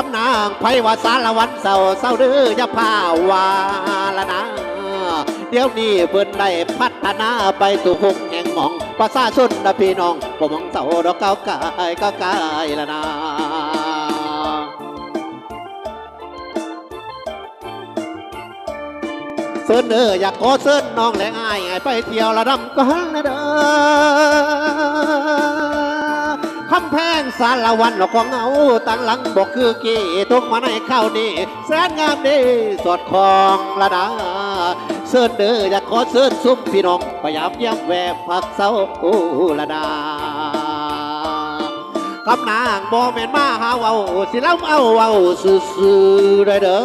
ำนางไพว่าสารวันเศร้าเศร้าเด้ออย่าพาวาละนะเดี๋ยวนี้เพิ่นได้พัฒนาไปสู่หงแห่งหมองประชาชนนะพี่น้องบ่มองเศร้าดอกเก้าวกายก้าวกายละนะเสิร์นเด้ออยากขอเสิร์นน้องแหลงอ้ายไปเที่ยวละดำกันนะเด้อคำแพงสารวันหลอกของเงาตั้งหลังบอกคือกี่ทุกมาในข้าวนี่แสนงามดีสอดคล้องละนะเสิร์นเด้ออยากขอเสิร์นซุ้มพี่น้องพยายามย้ำแวบผักเสาละนะคำนางบ่แม่นมาหาเว้าสิล้ำเอาเว้าซื่อๆได้เด้อ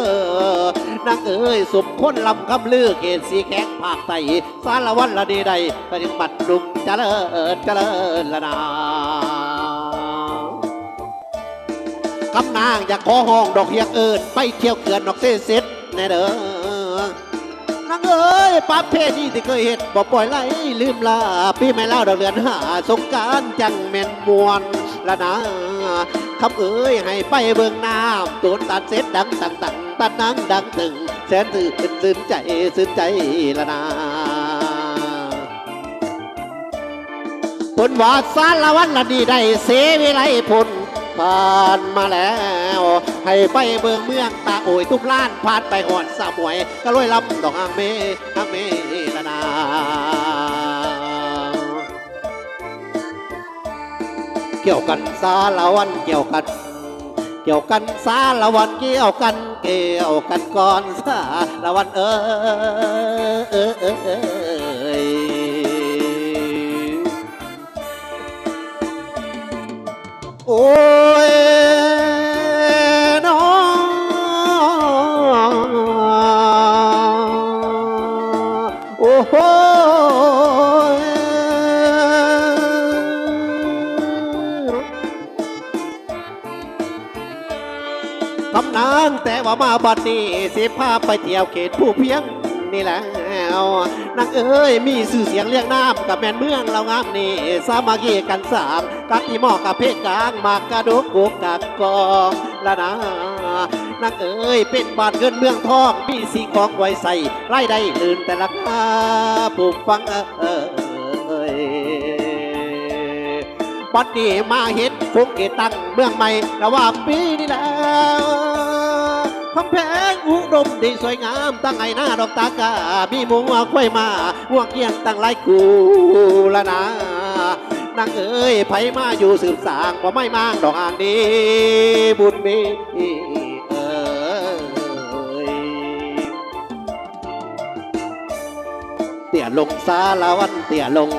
นางเอ้ยสมคนลำคำลือเกศสีแข็งภาคใต้สารวันละดีใดก็ยังบัดดุมเจริญเจริญละนาคำนางอยากขอห้องดอกเฮียงเอิญไปเที่ยวเขื่อนดอกเซเซ็ตแน่เด้อนางเอ้ยป้าเพนี่ที่เคยเห็นบ่ปล่อยไหลลืมลาปีไม่เล่าดอกเรือนหาสงการจังแม่นมวนละนะคำเอ้ยให้ไปเบิ่งน้ำตูนตัดเสร็จดังตังตัดนังดังตึงแสนซื่นใจละนะผลว่าสารวันละดีได้เสวิไลผลผ่านมาแล้วให้ไปเบิ่งเมืองตาโอยทุกล้านผ่านไปหอดสามวยก็ลอยลำดอกอ่างเมละนาเกี่ยวกันสารวันเกี่ยวกันสารวันเกี่ยวกันก่อนสารวันโอ้ยน้องโอ้โหคำนางแต่ว่ามาบัดนี้สิพาไปเที่ยวเขตผู้เพียงนี่แหละนางเอ้ยมีสื่อเสียงเรียกน้ำกับแม่นเมืองเรางามนี่สามัคคีกันสามกัดที่หม้อกับเพกกลางมากกระดกกุกกักกองละนะนางเอ้ยเป็นบ้านเงินเมืองทองมีสิ่งของไว้ใส่ไล่ได้ลื่นแต่ละคาผู้ฟังบัดนี้มาเห็นคงเกตั้งเมืองใหม่ระหว่างปีนี่แล้วคำแพงอุดมดีสวยงามตั้งไงหน้าดอกตากามีหมูควายมาวัวเกียงตั้งหลายกูละนะนางเอ้ยไผมาอยู่สืบสางว่าไม่มางดอกอ่างดีบุญมีเตี่ยลงสารวันเตี่ยลง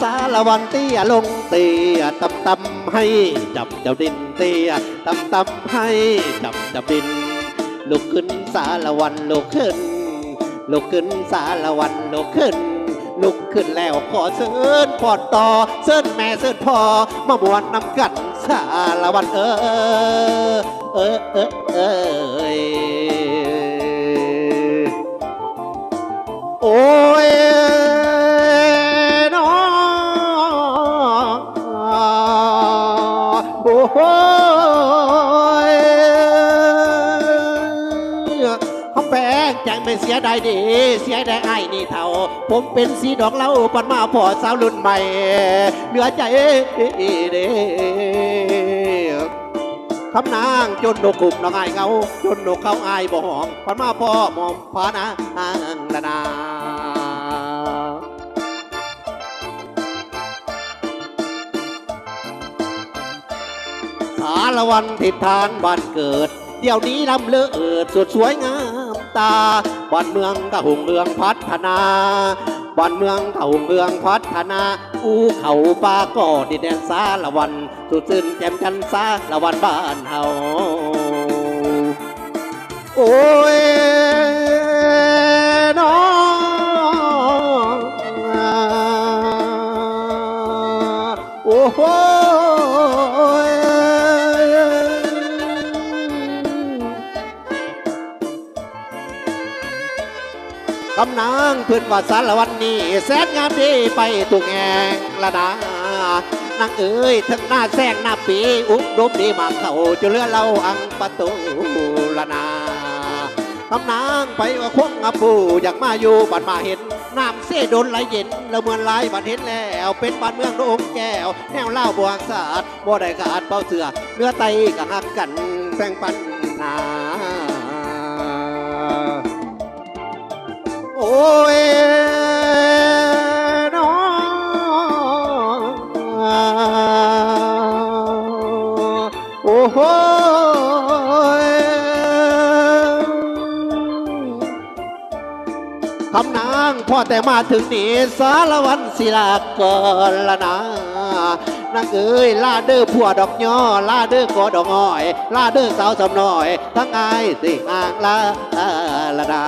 สารวันเตี้ยลงเตี้ยตำให้จับเจ้าดินเตี้ยตำให้จับดินลุกขึ้นสารวันลุกขึ้นสารวันลุกขึ้นแล้วขอเสิร์นพอดต่อเสิร์นแม่เสิร์นพ่อมาบวนนำกันสารวันโอ้ยโอ้ยคำแพงจังไม่เสียดายดีเสียดายไอ้นี่เท่าผมเป็นสีดอกเล่าปันมาพอสาวรุ่นใหม่เหลือใจเด้คำนางจนนกกลุ่มน้องไอ้เงาจนนกเขาไอ้บ่หอมปันมาพ่อมอมพานะละนาสารวันทิศทานบ้านเกิดเดี๋ยวนี้ลำเลิศสุดสวยงามตาบ้านเมืองกะหุ่งเรืองพัฒนาบ้านเมืองกะหุ่งเรืองพัฒนาอู้เขาป่าก็ดินแดนสารวันสุดซื่นแจ่มกันสารวันบ้านเฮาโอ้ยน้องโอ้โหคำนางพื้นว่าสารวันนี้แสนงามดีไปตุกแงละนา นางเอ๋ยทั้งหน้าแซงหน้าปีอุบดมดีมาเขาจะเลือเล่าอังประตูละนาคำนางไปว่าควงอาปูอยากมาอยู่บัดมาเห็นน้ำเสดนไหลเย็นแล้วเมือนลายบัดเห็นแล้วเป็นบ้านเมืองโด่งแก้วแนวเล่าบวงศาสตร์บ่ได้ขาดเป้าเสือเนื้อไตกะหักกันแป้งปันนาโอ้ยน้องโอ้โหคำนางพ่อแต่มาถึงนี่สารวันศิลากรละนานางเอ๋ยลาเด้อผัวดอกย่อลาเด้อกอดอกอ้อยลาเด้อสาวสำน้อยทั้งอายสิอ่างลาละดา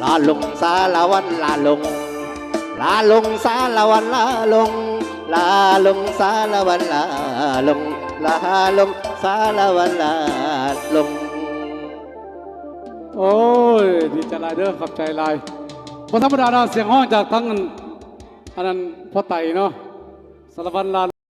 ลาลงสารวันลาลงลาลงสารวันลาลงลาลงสารวันลาลงลาลงสารวันลาลงโอ้ยดีใจหลายเด้อขับใจหลายพอธรรมดาเนาะเสียงห้องจากทั้งอันนั้นพ่อไต่เนาะสารวัตรลา